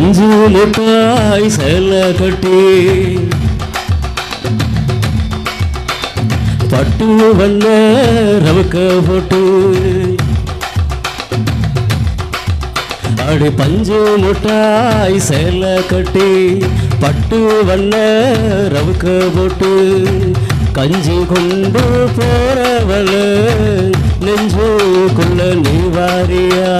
பஞ்சு முட்டாய் சேலை கட்டி பட்டு வண்ண ரவுக்க போட்டு அடி பஞ்சு முட்டாய் சேலை கட்டி பட்டு வண்ண ரவுக்க போட்டு கஞ்சி கொண்டு போறவள நெஞ்சுக்குள்ள நீ வாரியா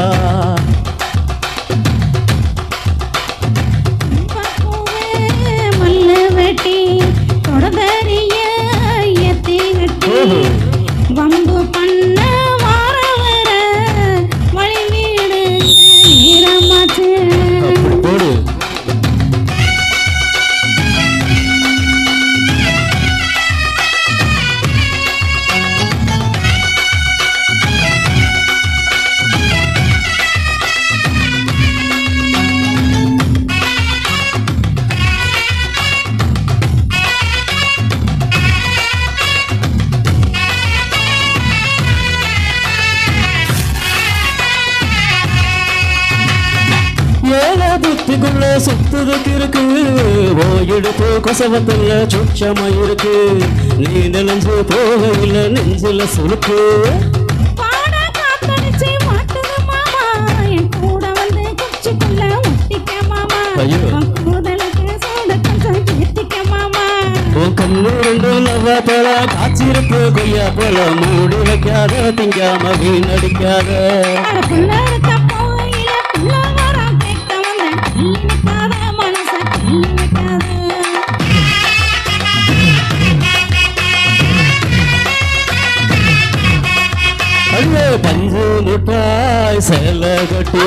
வம்பு பண்ண வார வர வழி வீடு நீரமாச்சு போடு ஏழ புத்திக்குள்ள சுத்துறதுக்கு இருக்கு ஓயிடுப்பு கொசவத்துல சுட்சமா இருக்கு நீ நினைஞ்சு போகல நெஞ்சில சுருக்கு கண்ணு ரெண்டு லவ போல காய்ச்சிருப்பு கொய்யா போல மூடி வைக்காத திங்காம வீணடிக்காத பஞ்சு முட்டாய் சேலை கட்டி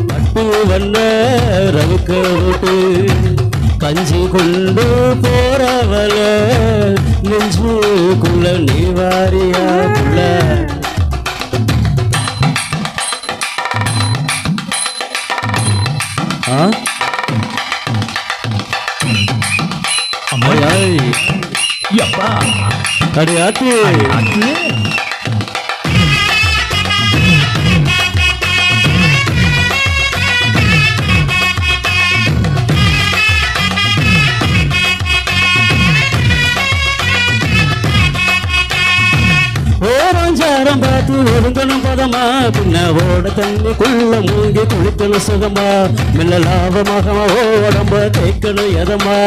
பட்டு வண்ண ரவுக்க விட்டு கஞ்சி கொண்டு போறவள நெஞ்சுக்குள்ள நீ வாரியாக்குள்ள அடியாத்தி ஓரஞ்சாரம் பார்த்து ஒருங்கணும் பதமா பின்ன ஓட தண்ணிக்குள்ள மூங்கி குளிக்கணும் சுகமா மெல்ல லாபமாக ஓடம்ப தேய்க்கணும் எதமா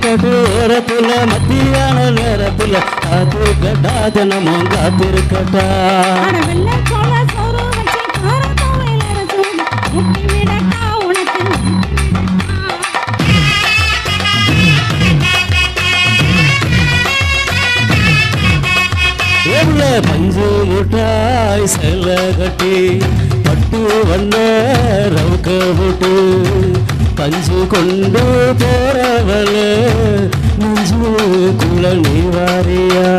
கட்டு ஓரத்துல மத்தியான நேரத்துல காத்து கட்டா தினமும் காத்திருக்கட்டா பஞ்சு முட்டாய் சேலை கட்டி பட்டு வண்ண ரவுக்க போட்டு கஞ்சி கொண்டு போறவள நெஞ்சுக்குள்ள நீ வாரியா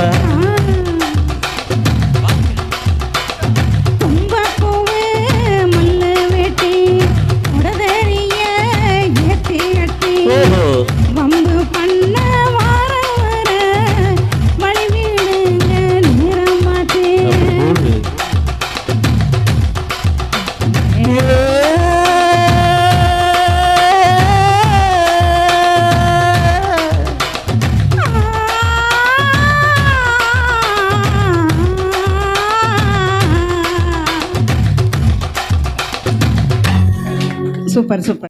சூப்பர் சூப்பர்.